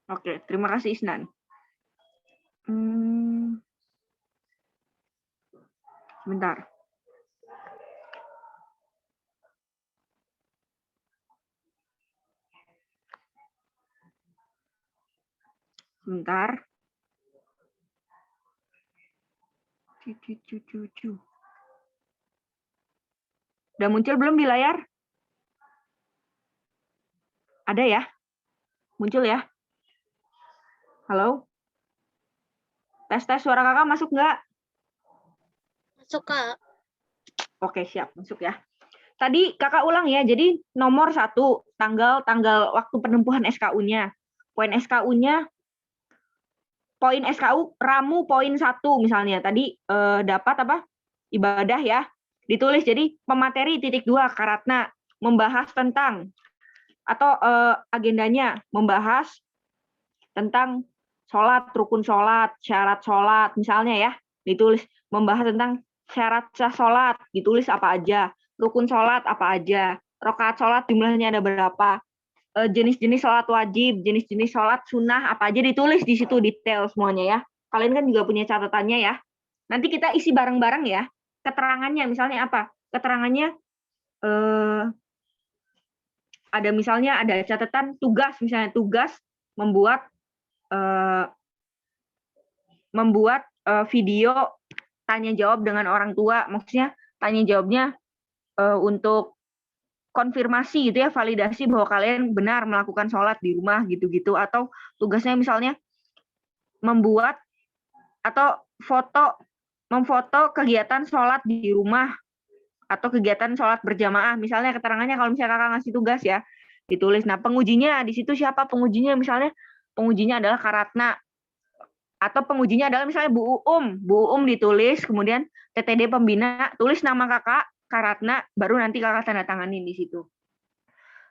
Oke, terima kasih Isnan. Sebentar. Sebentar. Udah muncul belum di layar? Ada ya? Muncul ya? Halo? Tes suara kakak masuk nggak? Masuk, Kak. Oke, siap. Masuk ya. Tadi kakak ulang ya. Jadi nomor 1, tanggal waktu penempuhan SKU-nya. Poin SKU-nya, poin SKU ramu poin 1 misalnya. Tadi dapat apa? Ibadah ya. Ditulis jadi pemateri titik 2 Karatna membahas tentang atau agendanya membahas tentang sholat, rukun sholat, syarat sholat, misalnya ya, ditulis membahas tentang syarat sah sholat, ditulis apa aja, rukun sholat apa aja, rakaat sholat jumlahnya ada berapa, jenis-jenis sholat wajib, jenis-jenis sholat sunnah apa aja ditulis di situ detail semuanya ya. Kalian kan juga punya catatannya ya. Nanti kita isi bareng-bareng ya. Keterangannya misalnya apa? Keterangannya ada misalnya ada catatan tugas, misalnya tugas membuat video tanya jawab dengan orang tua, maksudnya tanya jawabnya untuk konfirmasi gitu ya, validasi bahwa kalian benar melakukan sholat di rumah gitu-gitu, atau tugasnya misalnya membuat atau memfoto kegiatan sholat di rumah atau kegiatan sholat berjamaah, misalnya keterangannya kalau misalnya kakak ngasih tugas ya, ditulis. Nah pengujinya di situ siapa pengujinya, misalnya pengujinya adalah Karatna, atau pengujinya adalah misalnya Bu Uum ditulis, kemudian TTD pembina, tulis nama kakak, Karatna, baru nanti kakak tanda tanganin di situ.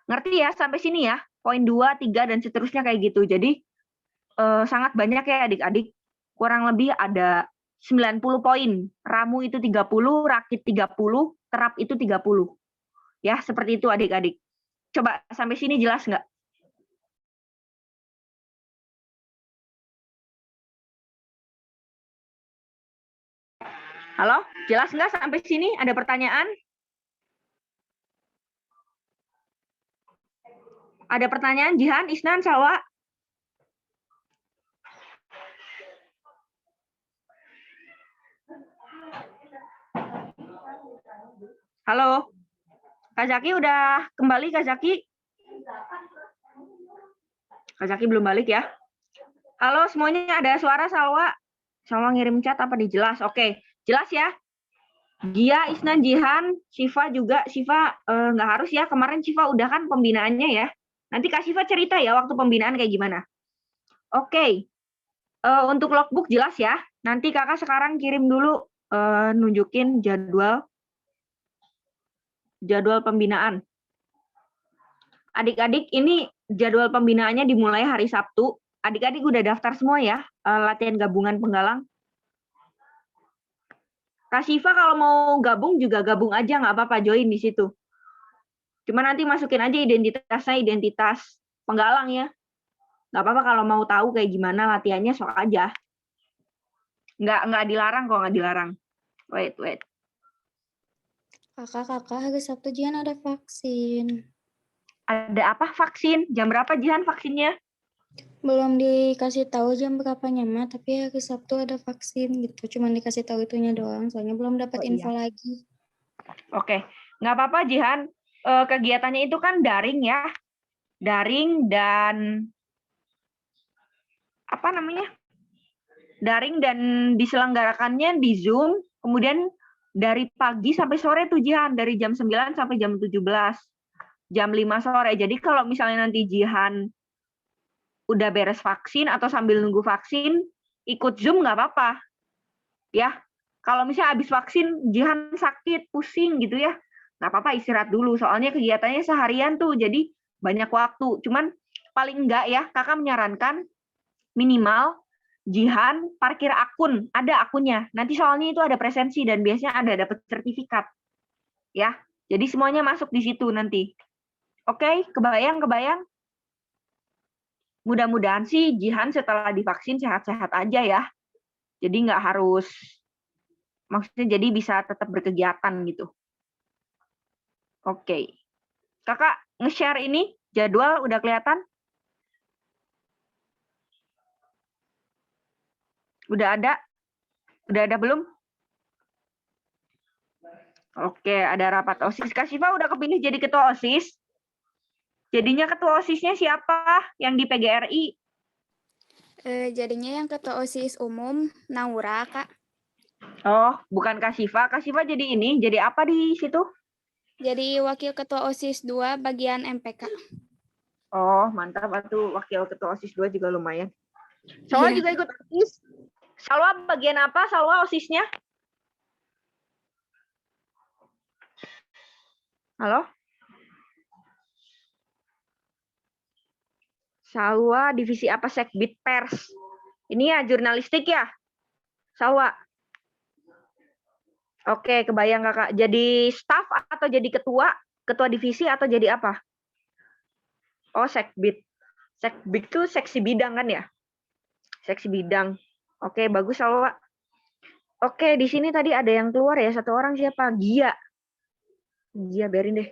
Ngerti ya sampai sini ya? Poin 2, 3, dan seterusnya kayak gitu. Jadi sangat banyak ya adik-adik, kurang lebih ada 90 poin. Ramu itu 30, rakit 30, terap itu 30. Ya, seperti itu adik-adik. Coba sampai sini jelas nggak? Halo, jelas nggak sampai sini? Ada pertanyaan? Ada pertanyaan, Jihan, Isnan, Salwa? Halo, Kak Zaki udah kembali, Kak Zaki? Kak Zaki belum balik ya? Halo, semuanya ada suara, Salwa? Salwa ngirim chat apa dijelas? Oke, jelas ya? Gia, Isnan, Jihan, Siva juga. Siva nggak harus ya, kemarin Siva udah kan pembinaannya ya. Nanti Kak Siva cerita ya waktu pembinaan kayak gimana. Oke, untuk logbook jelas ya. Nanti kakak sekarang kirim dulu nunjukin jadwal pembinaan. Adik-adik ini jadwal pembinaannya dimulai hari Sabtu. Adik-adik udah daftar semua ya, latihan gabungan penggalang. Kak Siva kalau mau gabung juga gabung aja, nggak apa-apa, join di situ. Cuma nanti masukin aja identitasnya, identitas penggalang ya. Nggak apa-apa kalau mau tahu kayak gimana latihannya, sok aja. Nggak dilarang kok, nggak dilarang. Wait. Kakak, hari Sabtu Jihan ada vaksin. Ada apa vaksin? Jam berapa Jihan vaksinnya? Belum dikasih tahu jam berapanya mah, tapi hari Sabtu ada vaksin gitu. Cuman dikasih tahu itunya doang, soalnya belum dapat info lagi. Oke, nggak apa-apa Jihan. Kegiatannya itu kan daring ya, daring dan apa namanya? Daring dan diselenggarakannya di Zoom, kemudian dari pagi sampai sore tuh Jihan, dari jam 9 sampai jam 17. Jam 5 sore. Jadi kalau misalnya nanti Jihan udah beres vaksin atau sambil nunggu vaksin, ikut Zoom nggak apa-apa. Ya, kalau misalnya habis vaksin Jihan sakit, pusing gitu ya, nggak apa-apa istirahat dulu. Soalnya kegiatannya seharian tuh, jadi banyak waktu. Cuman paling enggak ya, kakak menyarankan minimal Jihan parkir akun, ada akunnya. Nanti soalnya itu ada presensi dan biasanya ada dapat sertifikat. Ya, jadi semuanya masuk di situ nanti. Oke, kebayang? mudah-mudahan sih Jihan setelah divaksin sehat-sehat aja ya. Jadi nggak harus, maksudnya jadi bisa tetap berkegiatan gitu. Oke. Kakak nge-share ini, jadwal udah kelihatan? Udah ada? Udah ada belum? Oke, ada rapat OSIS. Kak Syifa udah kepilih jadi ketua OSIS? Jadinya ketua OSISnya siapa yang di PGRI? Jadinya yang ketua OSIS umum Naura, Kak. Oh, bukan Kak Syifa. Kak Syifa jadi ini, jadi apa di situ? Jadi wakil ketua OSIS 2 bagian MPK. Oh, mantap. Waktu wakil ketua OSIS 2 juga lumayan. Salwa juga ikut OSIS. Salwa bagian apa? Salwa OSISnya? Halo? Salwa divisi apa? Sekbid Pers. Ini ya jurnalistik ya? Salwa. Oke, kebayang Kakak. Jadi staff atau jadi ketua? Ketua divisi atau jadi apa? Oh, Sekbid. Sekbid itu seksi bidang kan ya? Seksi bidang. Oke, bagus Salwa. Oke, di sini tadi ada yang keluar ya, satu orang siapa? Gia. Gia, biarin deh.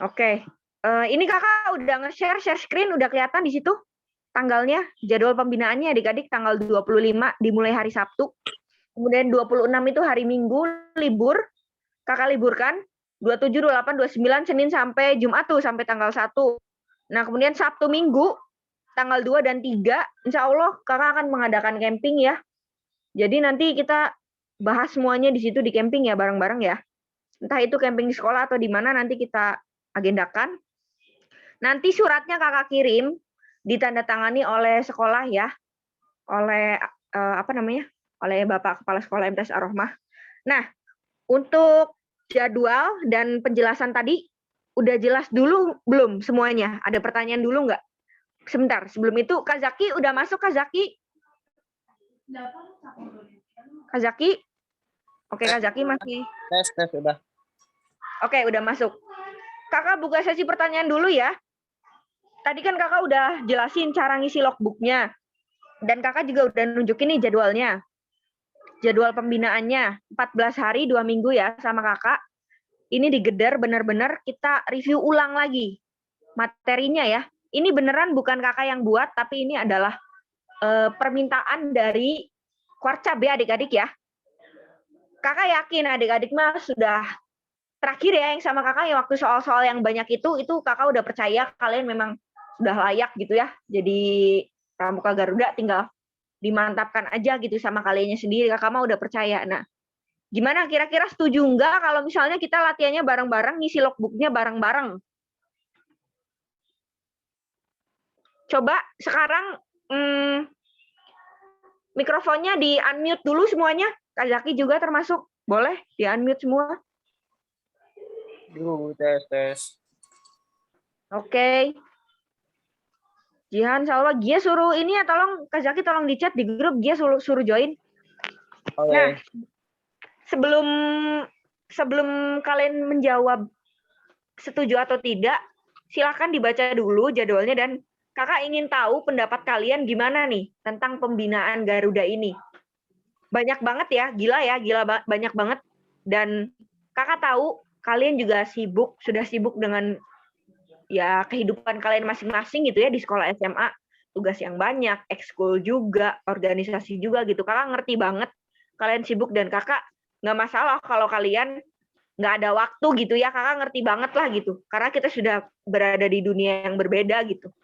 Oke. Ini Kakak udah nge-share, share screen, udah kelihatan di situ? Tanggalnya, jadwal pembinaannya adik-adik tanggal 25 dimulai hari Sabtu. Kemudian 26 itu hari Minggu, libur. Kakak liburkan. 27, 28, 29, Senin sampai Jumat tuh, sampai tanggal 1. Nah, kemudian Sabtu Minggu, tanggal 2 dan 3, insya Allah Kakak akan mengadakan camping ya. Jadi nanti kita bahas semuanya di situ di camping ya, bareng-bareng ya. Entah itu camping di sekolah atau di mana nanti kita agendakan. Nanti suratnya Kakak kirim, ditandatangani oleh sekolah ya, oleh oleh Bapak Kepala Sekolah MTS Ar-Rahmah. Nah, untuk jadwal dan penjelasan tadi udah jelas dulu belum semuanya? Ada pertanyaan dulu nggak? Sebentar, sebelum itu Kak Zaki udah masuk, Kak Zaki? Kak Zaki? Oke, Kak Zaki masih. Tes udah. Oke, udah masuk. Kakak buka sesi pertanyaan dulu ya. Tadi kan Kakak udah jelasin cara ngisi logbooknya. Dan Kakak juga udah nunjukin nih jadwalnya. Jadwal pembinaannya 14 hari 2 minggu ya sama Kakak. Ini digedar benar-benar kita review ulang lagi materinya ya. Ini beneran bukan Kakak yang buat, tapi ini adalah permintaan dari Kwarcap ya adik-adik ya. Kakak yakin adik-adik mah sudah terakhir ya yang sama Kakak yang waktu soal-soal yang banyak itu Kakak udah percaya kalian memang sudah layak gitu ya. Jadi Pramuka Garuda tinggal dimantapkan aja gitu sama kaliannya sendiri. Kakak mah udah percaya. Nah, gimana kira-kira setuju nggak kalau misalnya kita latihannya bareng-bareng, ngisi logbooknya bareng-bareng? Coba sekarang mikrofonnya di-unmute dulu semuanya. Kak Zaki juga termasuk. Boleh di-unmute semua. Tes. Oke. Jihan, Salwa, Gia suruh ini ya, tolong Kak Zaki tolong di chat di grup, Gia suruh join. Oke. Nah, sebelum kalian menjawab setuju atau tidak, silakan dibaca dulu jadwalnya dan Kakak ingin tahu pendapat kalian gimana nih tentang pembinaan Garuda ini. Banyak banget ya, gila banyak banget. Dan Kakak tahu kalian juga sudah sibuk dengan ya kehidupan kalian masing-masing gitu ya di sekolah SMA. Tugas yang banyak, ekskul juga, organisasi juga gitu. Kakak ngerti banget kalian sibuk dan Kakak nggak masalah kalau kalian nggak ada waktu gitu ya. Kakak ngerti banget lah gitu. Karena kita sudah berada di dunia yang berbeda gitu.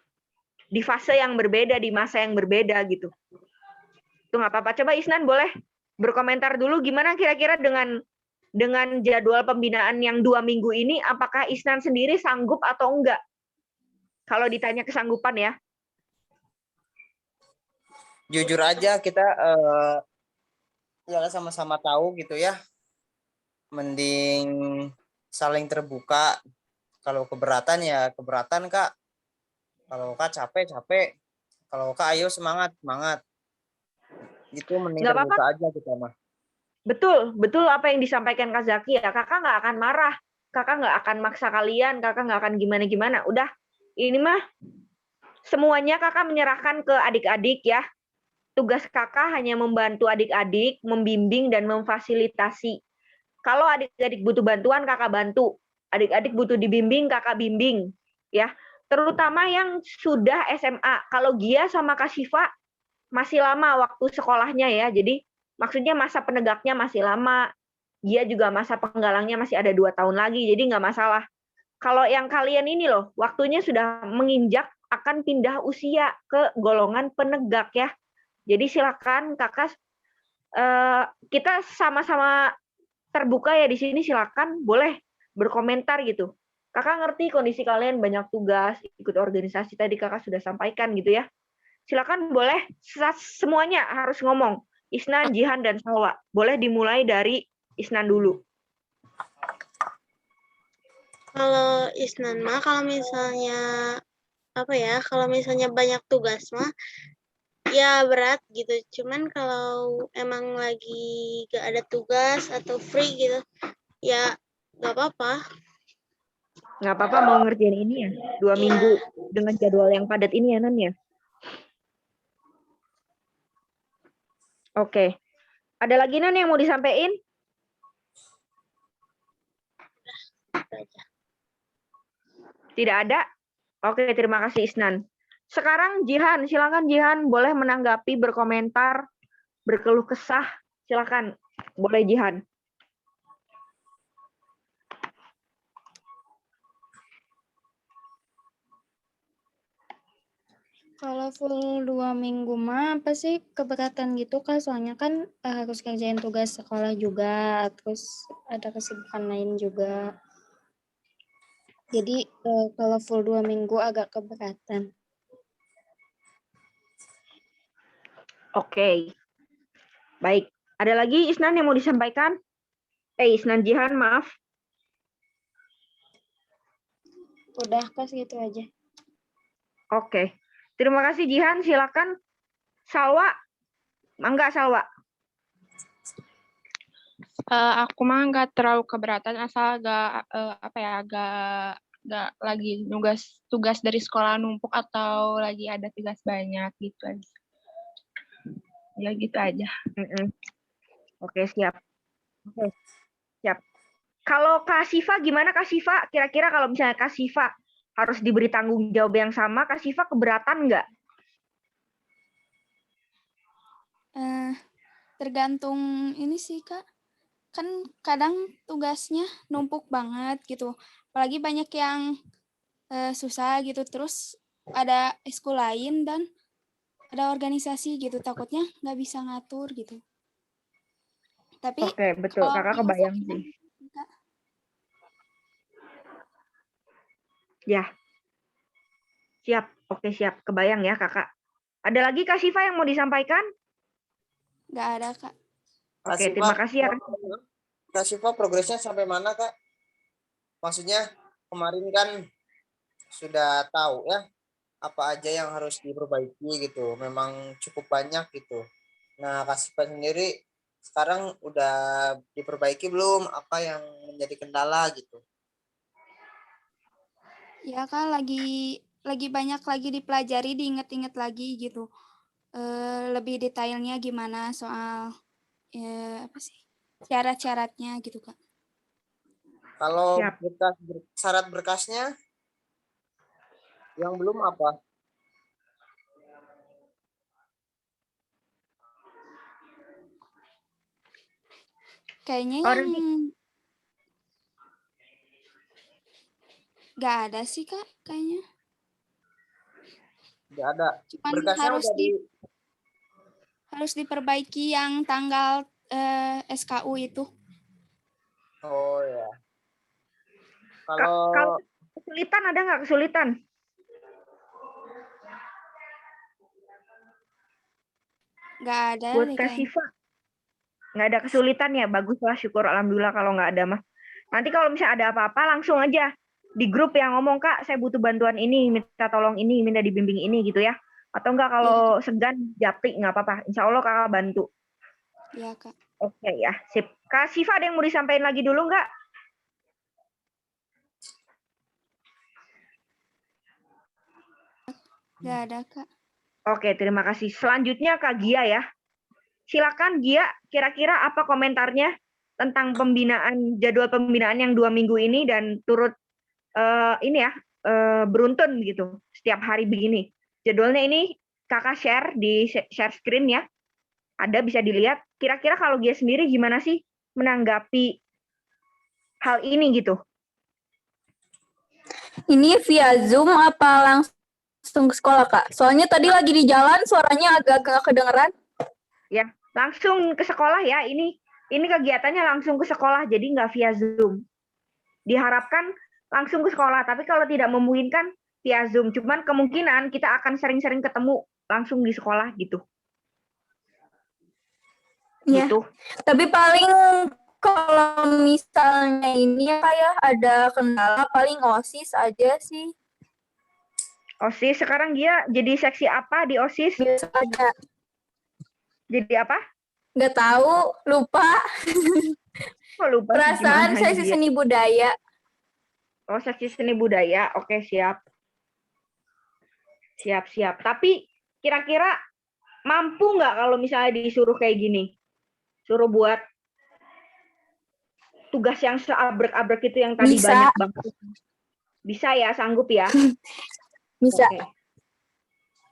Di fase yang berbeda, di masa yang berbeda gitu. Itu nggak apa-apa. Coba Isnan boleh berkomentar dulu gimana kira-kira dengan jadwal pembinaan yang 2 minggu ini, apakah Isnan sendiri sanggup atau enggak? Kalau ditanya kesanggupan ya. Jujur aja kita ya sama-sama tahu gitu ya. Mending saling terbuka. Kalau keberatan ya keberatan Kak. Kalau Kak capek. Kalau Kak ayo semangat. Gitu mending Nggak terbuka apa-apa. aja kita mah. Betul apa yang disampaikan Kak Zaki ya. Kakak nggak akan marah. Kakak nggak akan maksa kalian. Kakak nggak akan gimana-gimana. Udah, ini mah semuanya kakak menyerahkan ke adik-adik ya. Tugas kakak hanya membantu adik-adik, membimbing dan memfasilitasi. Kalau adik-adik butuh bantuan, kakak bantu. Adik-adik butuh dibimbing, kakak bimbing. Ya, terutama yang sudah SMA. Kalau Gia sama Kak Syifa masih lama waktu sekolahnya ya. Jadi maksudnya masa penegaknya masih lama. Gia juga masa penggalangnya masih ada 2 tahun lagi. Jadi nggak masalah. Kalau yang kalian ini loh, waktunya sudah menginjak akan pindah usia ke golongan penegak ya. Jadi silakan kakak, kita sama-sama terbuka ya di sini, silakan boleh berkomentar gitu. Kakak ngerti kondisi kalian banyak tugas, ikut organisasi tadi kakak sudah sampaikan gitu ya. Silakan boleh semuanya harus ngomong. Isnan, Jihan dan Salwa. Boleh dimulai dari Isnan dulu. Kalau Isnan mah kalau misalnya kalau misalnya banyak tugas mah ya berat gitu. Cuman kalau emang lagi gak ada tugas atau free gitu, ya gak apa-apa. Nggak apa-apa mau ngerjain ini ya. 2 minggu dengan jadwal yang padat ini ya Nan ya. Oke. Ada lagi Nan yang mau disampaikan? Tidak ada? Oke, terima kasih Isnan. Sekarang Jihan, silakan Jihan boleh menanggapi, berkomentar, berkeluh kesah. Silakan. Boleh Jihan. Kalau full 2 minggu mah apa sih keberatan gitu Kak? Soalnya kan harus kerjain tugas sekolah juga, terus ada kesibukan lain juga. Jadi kalau full 2 minggu agak keberatan. Oke. Baik. Ada lagi Isnan yang mau disampaikan? Isnan Jihan, maaf. Udah Kak segitu aja. Oke. Terima kasih Jihan, silakan. Salwa. Mangga Salwa. Aku mah nggak terlalu keberatan asal nggak lagi tugas dari sekolah numpuk atau lagi ada tugas banyak gitu aja. Ya gitu aja. Oke, siap. Oke, siap. Kalau Kak Syifa gimana Kak Syifa? Kira-kira kalau misalnya Kak Syifa harus diberi tanggung jawab yang sama, Kak Syifa keberatan nggak? Tergantung ini sih Kak. Kan kadang tugasnya numpuk banget gitu. Apalagi banyak yang susah gitu. Terus ada ekskul lain dan ada organisasi gitu. Takutnya nggak bisa ngatur gitu. Tapi Oke, betul. Kakak kebayang sih. Kak. Ya. Siap. Oke, siap. Kebayang ya Kakak. Ada lagi Kak Syifa yang mau disampaikan? Nggak ada Kak. Oke, terima kasih ya. Kak Syifa progresnya sampai mana Kak? Maksudnya kemarin kan sudah tahu ya apa aja yang harus diperbaiki gitu. Memang cukup banyak gitu. Nah, Kak Syifa sendiri sekarang udah diperbaiki belum? Apa yang menjadi kendala gitu? Ya Kak, lagi banyak lagi dipelajari, diinget-inget lagi gitu. Lebih detailnya gimana soal apa sih syarat-syaratnya gitu Kak. Kalau Siap. syarat berkasnya yang belum apa? Kayaknya Oh, yang nanti. nggak ada sih Kak, kayaknya. Tidak ada. Cuman Berkasnya harus diperbaiki yang tanggal SKU itu. Oh ya. Kalau kesulitan ada nggak kesulitan? Nggak ada Buat deh Kak kayaknya. Syifa nggak ada kesulitan ya, baguslah, syukur alhamdulillah kalau nggak ada mah. Nanti kalau misalnya ada apa-apa langsung aja di grup yang ngomong, Kak saya butuh bantuan ini, minta tolong ini, minta dibimbing ini gitu ya. Atau enggak kalau segan japri nggak apa-apa, insya Allah Kakak bantu. Iya Kak. Oke ya, sip. Kak Syifa ada yang mau disampaikan lagi dulu nggak? Nggak ada, Kak. Oke, terima kasih. Selanjutnya Kak Gia ya. Silakan Gia, kira-kira apa komentarnya tentang jadwal pembinaan yang 2 minggu ini dan turut beruntun gitu setiap hari begini. Jadwalnya ini Kakak share di share screen ya. Ada bisa dilihat. Kira-kira kalau Gia sendiri gimana sih menanggapi hal ini gitu? Ini via Zoom apa langsung ke sekolah, Kak? Soalnya tadi lagi di jalan, suaranya agak-agak kedengeran. Ya, langsung ke sekolah ya. Ini kegiatannya langsung ke sekolah, jadi nggak via Zoom. Diharapkan langsung ke sekolah, tapi kalau tidak memungkinkan via Zoom. Cuman kemungkinan kita akan sering-sering ketemu langsung di sekolah gitu. Iya. Gitu. Tapi paling kalau misalnya ini ya kayak ada kendala, paling OSIS aja sih. OSIS sekarang dia jadi seksi apa di OSIS? Biasa aja. Jadi apa? Nggak tahu, lupa. Oh, lupa Perasaan gimana saya dia. seni budaya. Oh, seksi seni budaya. Oke, siap. Siap. Tapi kira-kira mampu nggak kalau misalnya disuruh kayak gini? Suruh buat tugas yang seabrek-abrek itu yang tadi Bisa. banyak banget. Bisa ya, sanggup ya? Bisa.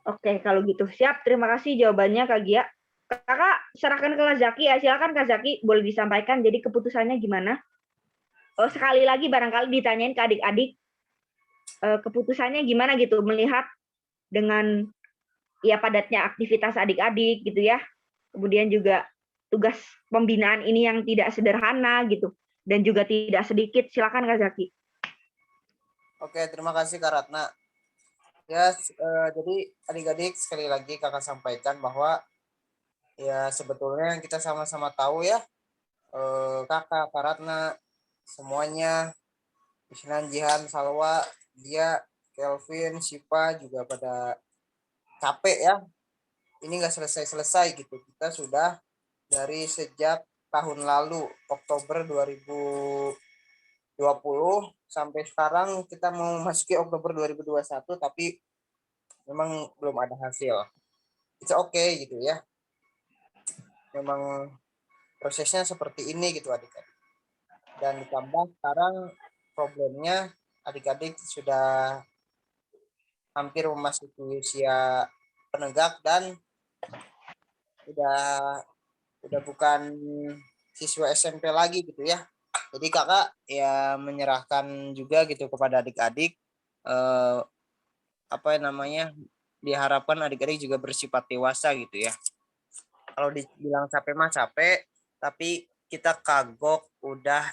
Oke, kalau gitu. Siap, terima kasih jawabannya Kak Gia. Kakak serahkan ke Kak Zaki ya. Silakan Kak Zaki, boleh disampaikan jadi keputusannya gimana? Sekali lagi barangkali ditanyain ke adik-adik keputusannya gimana gitu melihat dengan ya padatnya aktivitas adik-adik gitu ya. Kemudian juga tugas pembinaan ini yang tidak sederhana gitu dan juga tidak sedikit. Silakan Kak Zaki. Oke, terima kasih Kak Ratna. Ya, jadi adik-adik sekali lagi kakak sampaikan bahwa ya sebetulnya kita sama-sama tahu ya, kakak, Kak Ratna, semuanya, Isnan, Jihan, Salwa, dia, Kelvin, Sipa juga pada capek ya. Ini nggak selesai-selesai gitu. Kita sudah dari sejak tahun lalu, Oktober 2020, sampai sekarang kita mau masuki Oktober 2021, tapi memang belum ada hasil. It's okay gitu ya. Memang prosesnya seperti ini gitu adik-adik. Dan ditambah sekarang problemnya adik-adik sudah hampir memasuki usia penegak dan udah bukan siswa SMP lagi gitu ya. Jadi kakak ya menyerahkan juga gitu kepada adik-adik diharapkan adik-adik juga bersifat dewasa gitu ya. Kalau dibilang capek mah capek, tapi kita kagok udah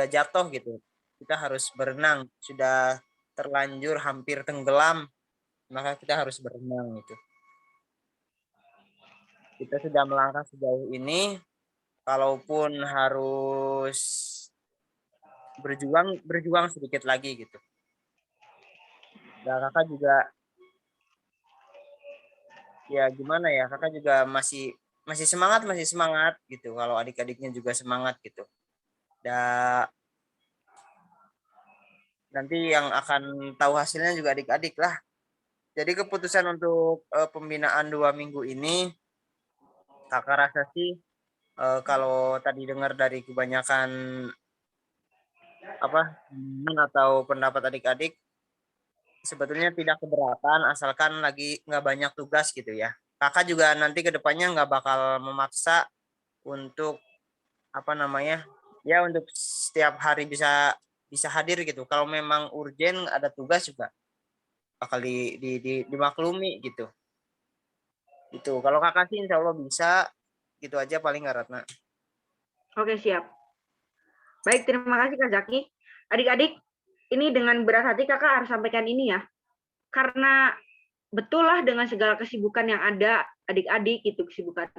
jatuh gitu. Kita harus berenang, sudah terlanjur hampir tenggelam, maka kita harus berenang gitu. Kita sudah melangkah sejauh ini, kalaupun harus berjuang sedikit lagi gitu. Dan kakak juga ya gimana ya, kakak juga masih semangat gitu. Kalau adik-adiknya juga semangat gitu. Dan nanti yang akan tahu hasilnya juga adik-adik lah. Jadi keputusan untuk pembinaan 2 minggu ini, kakak rasa sih kalau tadi dengar dari kebanyakan atau pendapat adik-adik, sebetulnya tidak keberatan asalkan lagi nggak banyak tugas gitu ya. Kakak juga nanti kedepannya nggak bakal memaksa untuk untuk setiap hari bisa hadir gitu. Kalau memang urgen ada tugas juga bakal dimaklumi gitu. Itu kalau kakak sih insya Allah bisa, gitu aja paling nggak Ratna. Oke, siap. Baik, terima kasih Kak Zaki. Adik-adik, ini dengan berat hati kakak harus sampaikan ini ya. Karena betul lah dengan segala kesibukan yang ada adik-adik itu, kesibukan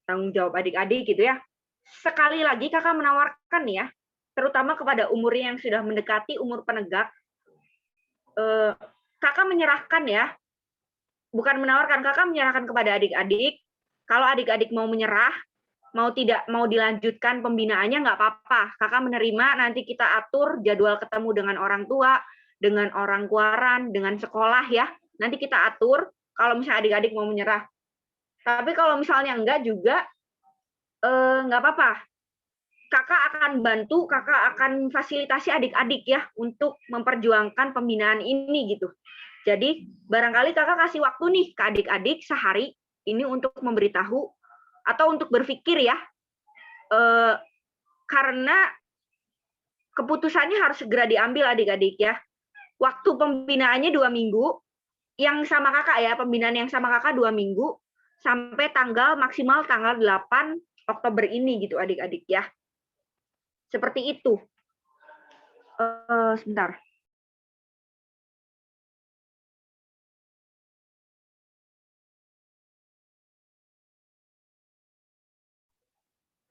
tanggung jawab adik-adik gitu ya. Sekali lagi kakak menawarkan ya, terutama kepada umur yang sudah mendekati umur penegak, kakak menyerahkan ya, bukan menawarkan, kakak menyerahkan kepada adik-adik. Kalau adik-adik mau menyerah, mau dilanjutkan pembinaannya nggak apa-apa. Kakak menerima, nanti kita atur jadwal ketemu dengan orang tua dengan orang kuaran, dengan sekolah ya. Nanti kita atur kalau misalnya adik-adik mau menyerah. Tapi kalau misalnya enggak juga, nggak apa-apa. Kakak akan bantu, kakak akan fasilitasi adik-adik ya untuk memperjuangkan pembinaan ini gitu. Jadi barangkali kakak kasih waktu nih ke adik-adik sehari ini untuk memberitahu atau untuk berpikir ya, karena keputusannya harus segera diambil adik-adik ya. Waktu pembinaannya 2 minggu, yang sama kakak ya, pembinaan yang sama kakak 2 minggu, sampai maksimal tanggal 8 Oktober ini gitu adik-adik ya. Seperti itu. Sebentar.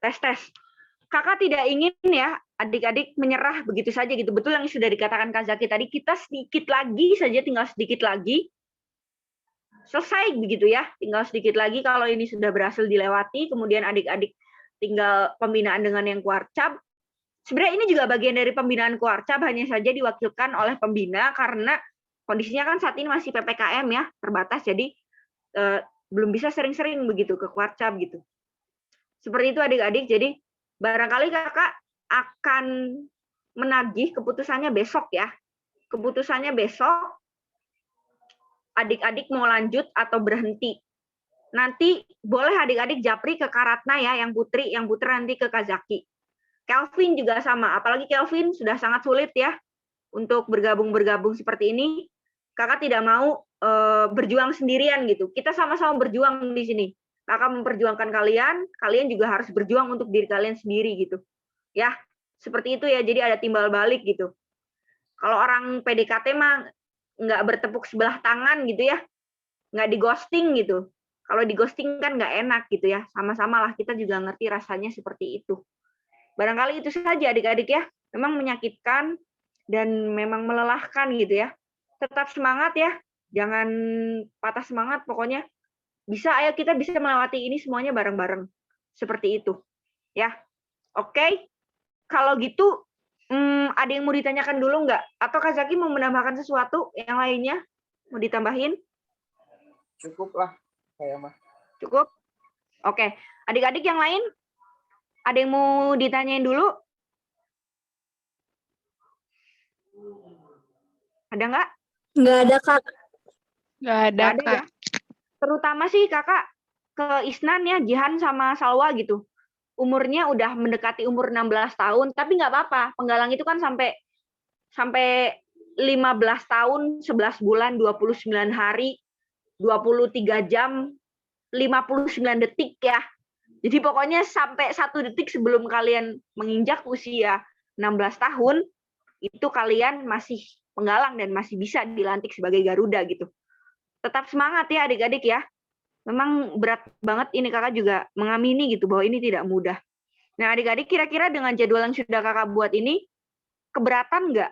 Tes. Kakak tidak ingin ya adik-adik menyerah begitu saja gitu. Betul yang sudah dikatakan Kak Zaki tadi, kita sedikit lagi saja, tinggal sedikit lagi. Selesai begitu ya, tinggal sedikit lagi kalau ini sudah berhasil dilewati, kemudian adik-adik tinggal pembinaan dengan yang kuarcap. Sebenarnya ini juga bagian dari pembinaan kuarcap, hanya saja diwakilkan oleh pembina karena kondisinya kan saat ini masih PPKM ya, terbatas, jadi belum bisa sering-sering begitu ke kuarcap gitu. Seperti itu adik-adik, jadi barangkali kakak akan menagih keputusannya besok ya. Keputusannya besok, adik-adik mau lanjut atau berhenti. Nanti boleh adik-adik japri ke Karatna ya, yang Putri nanti ke Kazaki. Kelvin juga sama, apalagi Kelvin sudah sangat sulit ya untuk bergabung seperti ini. Kakak tidak mau berjuang sendirian gitu. Kita sama-sama berjuang di sini. Kakak memperjuangkan kalian juga harus berjuang untuk diri kalian sendiri gitu. Ya, seperti itu ya. Jadi ada timbal balik gitu. Kalau orang PDKT mah nggak bertepuk sebelah tangan gitu ya, nggak di ghosting gitu. Kalau di ghosting kan nggak enak gitu ya. Sama-sama lah kita juga ngerti rasanya seperti itu. Barangkali itu saja adik-adik ya, memang menyakitkan dan memang melelahkan gitu ya. Tetap semangat ya, jangan patah semangat pokoknya. Ayo kita bisa melewati ini semuanya bareng-bareng. Seperti itu. Ya, oke. Kalau gitu, ada yang mau ditanyakan dulu nggak? Atau Kak Zaki mau menambahkan sesuatu yang lainnya? Mau ditambahin? Cukup lah, saya mah. Cukup? Oke. Adik-adik yang lain? Ada yang mau ditanyain dulu? Ada nggak? Nggak ada, Kak. Nggak ada, Nggak ada Kak. ya? Terutama sih kakak ke Isnan ya, Jihan sama Salwa gitu. Umurnya udah mendekati umur 16 tahun, tapi nggak apa-apa. Penggalang itu kan sampai 15 tahun, 11 bulan, 29 hari, 23 jam, 59 detik ya. Jadi pokoknya sampai 1 detik sebelum kalian menginjak usia 16 tahun, itu kalian masih penggalang dan masih bisa dilantik sebagai Garuda gitu. Tetap semangat ya adik-adik ya. Memang berat banget ini, kakak juga mengamini gitu bahwa ini tidak mudah. Nah adik-adik kira-kira dengan jadwal yang sudah kakak buat ini, keberatan nggak?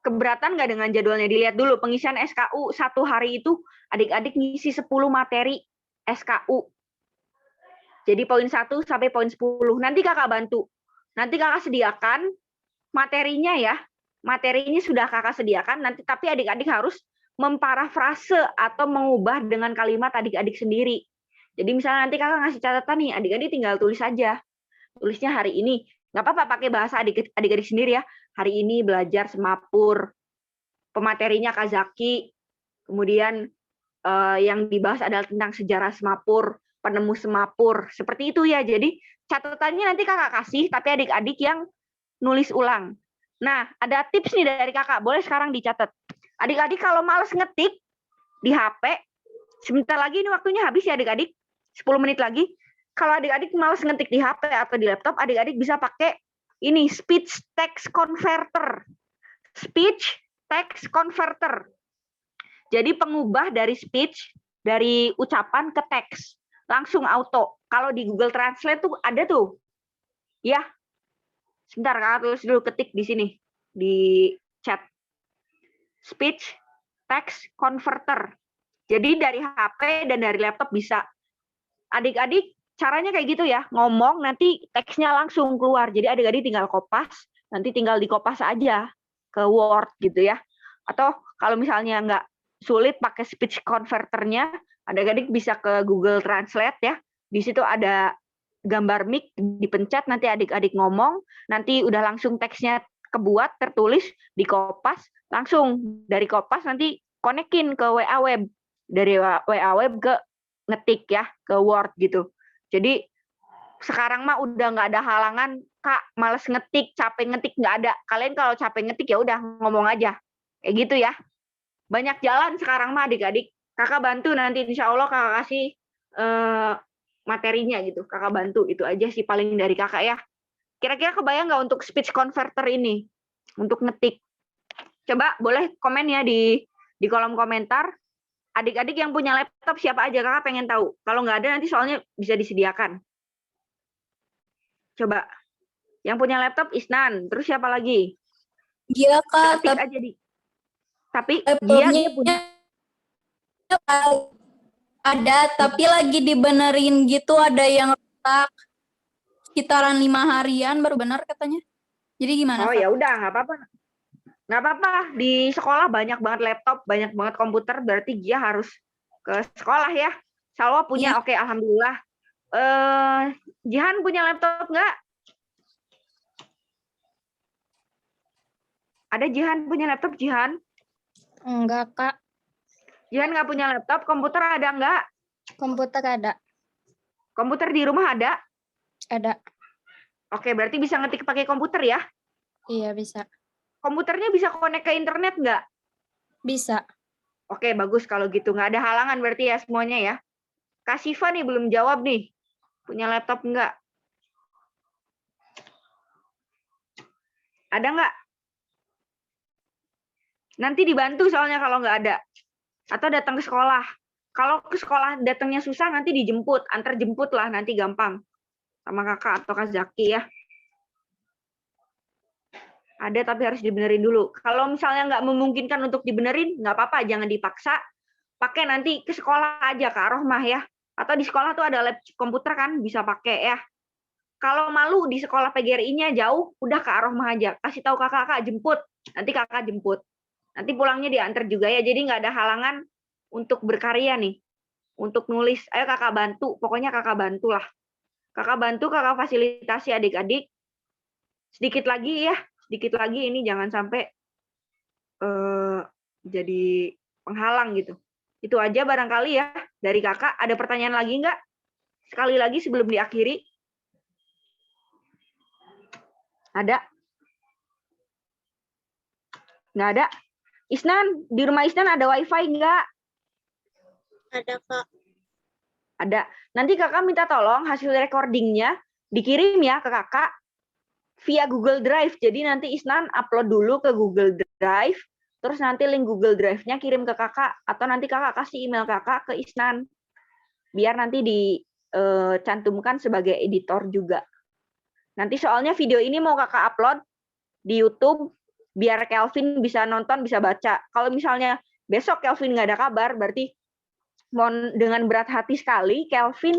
Keberatan nggak dengan jadwalnya? Dilihat dulu pengisian SKU 1 hari itu adik-adik ngisi 10 materi SKU. Jadi poin 1 sampai poin 10. Nanti kakak bantu. Nanti kakak sediakan materinya ya. Materinya sudah kakak sediakan, nanti tapi adik-adik harus memparafrase atau mengubah dengan kalimat adik-adik sendiri. Jadi misalnya nanti kakak ngasih catatan nih, adik-adik tinggal tulis saja. Tulisnya hari ini. Nggak apa-apa pakai bahasa adik-adik sendiri ya. Hari ini belajar semapur. Pematerinya Kak Zaki. Kemudian yang dibahas adalah tentang sejarah semapur, penemu semapur. Seperti itu ya. Jadi catatannya nanti kakak kasih, tapi adik-adik yang nulis ulang. Nah, ada tips nih dari kakak. Boleh sekarang dicatat. Adik-adik kalau males ngetik di HP, sebentar lagi ini waktunya habis ya adik-adik. 10 menit lagi. Kalau adik-adik males ngetik di HP atau di laptop, adik-adik bisa pakai ini, speech text converter. Speech text converter. Jadi pengubah dari speech, dari ucapan ke teks. Langsung auto. Kalau di Google Translate tuh ada tuh. Ya, sebentar kakak tulis dulu, ketik di sini di chat. Speech text converter. Jadi dari HP dan dari laptop bisa. Adik-adik caranya kayak gitu ya, ngomong nanti teksnya langsung keluar. Jadi adik-adik tinggal kopas, nanti tinggal dikopas aja ke Word gitu ya. Atau kalau misalnya nggak sulit pakai speech converternya, adik-adik bisa ke Google Translate ya. Di situ ada gambar mic, dipencet, nanti adik-adik ngomong, nanti udah langsung teksnya kebuat, tertulis, dikopas, langsung dari kopas nanti konekin ke WA Web. Dari WA Web ke ngetik ya, ke Word gitu. Jadi sekarang mah udah nggak ada halangan, Kak, males ngetik, capek ngetik, nggak ada. Kalian kalau capek ngetik ya udah ngomong aja. Kayak gitu ya. Banyak jalan sekarang mah adik-adik. Kakak bantu nanti insya Allah kakak kasih materinya gitu. Kakak bantu, itu aja sih paling dari kakak ya. Kira-kira kebayang nggak untuk speech converter ini? Untuk ngetik. Coba boleh komen ya di kolom komentar. Adik-adik yang punya laptop siapa aja, kakak pengen tahu. Kalau nggak ada nanti soalnya bisa disediakan. Coba. Yang punya laptop Isnan, terus siapa lagi? Iya Kak, Ketik aja di. Tapi laptopnya dia punya. ada, tapi lagi dibenerin gitu, ada yang rusak. Sekitaran 5 harian baru benar katanya. Jadi gimana Oh Kak? ya udah, nggak apa-apa. Nggak apa-apa. Di sekolah banyak banget laptop, banyak banget komputer, berarti dia harus ke sekolah ya. Salwa punya, Iya. oke, alhamdulillah. Jihan punya laptop nggak? Ada Jihan punya laptop, Jihan? Enggak, Kak. Jihan nggak punya laptop, komputer ada nggak? Komputer ada. Komputer di rumah ada? Ada. Oke, berarti bisa ngetik pakai komputer ya? Iya, bisa. Komputernya bisa connect ke internet nggak? Bisa. Oke, bagus kalau gitu. Nggak ada halangan berarti ya semuanya ya. Kak Siva nih belum jawab nih. Punya laptop nggak? Ada nggak? Nanti dibantu soalnya kalau nggak ada. Atau datang ke sekolah. Kalau ke sekolah datangnya susah, nanti dijemput. Antar jemput lah, nanti gampang. Sama kakak atau Kak Zaki ya. Ada tapi harus dibenerin dulu. Kalau misalnya nggak memungkinkan untuk dibenerin, nggak apa-apa, jangan dipaksa. Pakai nanti ke sekolah aja, Kak Rohmah ya. Atau di sekolah tuh ada lab komputer kan, bisa pakai ya. Kalau malu di sekolah PGRI-nya jauh, udah Kak Rohmah aja. Kasih tahu kakak jemput. Nanti kakak jemput. Nanti pulangnya diantar juga ya. Jadi nggak ada halangan untuk berkarya nih. Untuk nulis, ayo kakak bantu. Pokoknya kakak bantulah. Kakak bantu, kakak fasilitasi adik-adik. Sedikit lagi ya. Sedikit lagi ini jangan sampai jadi penghalang gitu. Itu aja barangkali ya dari kakak. Ada pertanyaan lagi nggak? Sekali lagi sebelum diakhiri. Ada? Nggak ada? Isnan, di rumah Isnan ada wifi nggak? Ada, Kak. Ada. Nanti kakak minta tolong hasil recordingnya dikirim ya ke kakak via Google Drive. Jadi nanti Isnan upload dulu ke Google Drive, terus nanti link Google Drive-nya kirim ke kakak, atau nanti kakak kasih email kakak ke Isnan. Biar nanti dicantumkan sebagai editor juga. Nanti soalnya video ini mau kakak upload di YouTube, biar Kelvin bisa nonton, bisa baca. Kalau misalnya besok Kelvin nggak ada kabar, berarti mohon dengan berat hati sekali, Kelvin,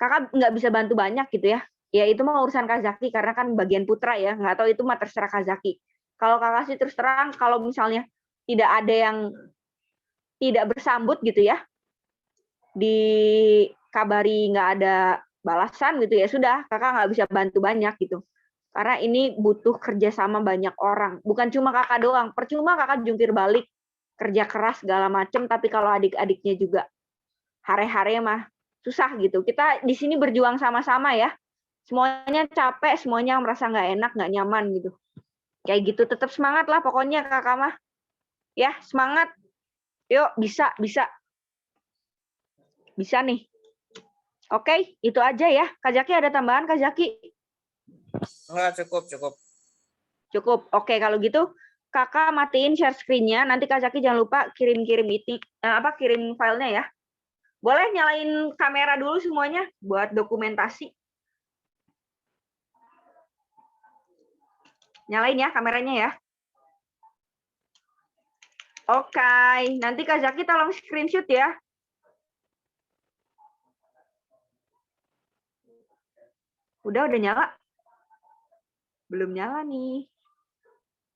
kakak nggak bisa bantu banyak gitu ya. Ya itu mah urusan Kak Zaki, karena kan bagian putra ya, nggak tahu itu mah terserah Kak Zaki. Kalau kakak sih terus terang, kalau misalnya tidak ada yang tidak bersambut gitu ya, dikabari nggak ada balasan gitu ya, sudah kakak nggak bisa bantu banyak gitu. Karena ini butuh kerjasama banyak orang, bukan cuma kakak doang. Percuma kakak jungkir balik, kerja keras segala macem, tapi kalau adik-adiknya juga hare-hare mah susah gitu. Kita di sini berjuang sama-sama ya. Semuanya capek, semuanya merasa nggak enak, nggak nyaman gitu. Kayak gitu, tetap semangat lah pokoknya kakak mah. Ya, semangat. Yuk, bisa, bisa. Bisa nih. Oke, itu aja ya. Kak Zaki ada tambahan, Kak Zaki? Enggak, cukup. Cukup. Oke, kalau gitu kakak matiin share screen-nya. Nanti Kak Zaki jangan lupa kirim-kirim kirim filenya ya. Boleh nyalain kamera dulu semuanya buat dokumentasi. Nyalain ya kameranya ya. Oke, nanti Kak Zaki tolong screenshot ya. Udah nyala? Belum nyala nih.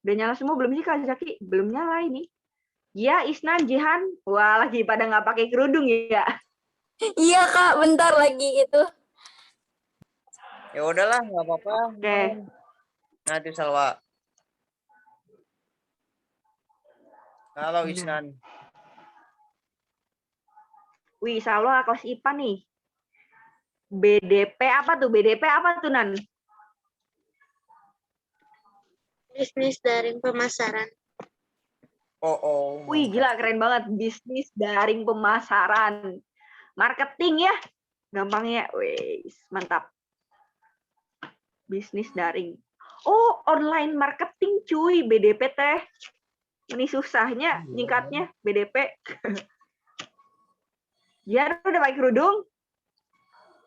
Udah nyala semua belum sih Kak Zaki? Belum nyala ini. Ya, Isnan, Jihan. Wah, lagi pada nggak pakai kerudung ya. Iya Kak, bentar lagi itu. Ya udahlah, nggak apa-apa. Oke. Nah, itu Salwa. Halo Nah. Isnan. Wih, Salwa kelas IPA nih. BDP apa tuh? BDP apa tuh, Nan? Bisnis daring pemasaran. Oh. Wih, mantap. gila keren banget. Bisnis daring pemasaran. Marketing ya. Gampangnya. Wih, mantap. Bisnis daring. Oh, online marketing cuy, BDP teh. Ini susahnya nyingkatnya BDP. Ya, udah pakai kerudung.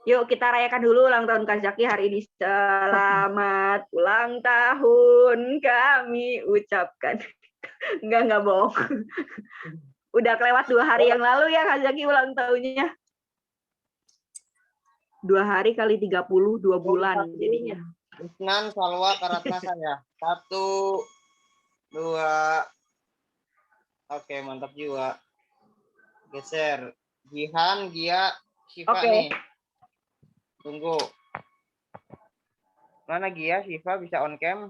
Yuk kita rayakan dulu ulang tahun Kak Zaki hari ini. Selamat ulang tahun kami ucapkan. Enggak bohong. Udah kelewat 2 hari yang lalu ya Kak Zaki ulang tahunnya. 2 hari kali 30, 2 bulan jadinya. Isnan, Salwa, Karatna saya. 1, 2. Oke, mantap juga. Geser. Jihan, Gia, Syifa Oke. nih. Tunggu. Mana Gia, Syifa bisa on cam?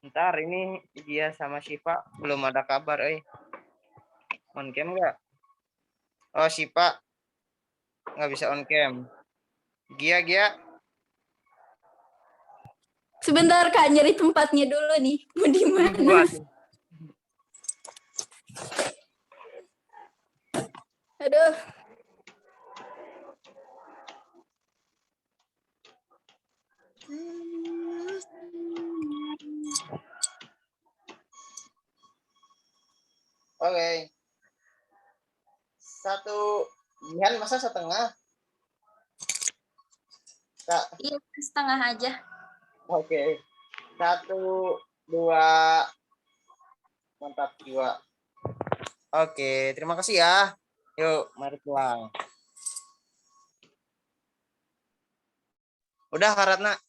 Ntar ini Gia sama Syifa belum ada kabar, on cam nggak? Oh, Syifa nggak bisa on cam. Gia. Sebentar Kak, nyari tempatnya dulu nih. Mau di mana? Waduh. Aduh. Oke. 1, Jihan masa setengah? Kak. Iya, setengah aja. Oke. 1, 2. Mantap jiwa. Oke, terima kasih ya. Yuk, mari pulang. Udah, Karatna.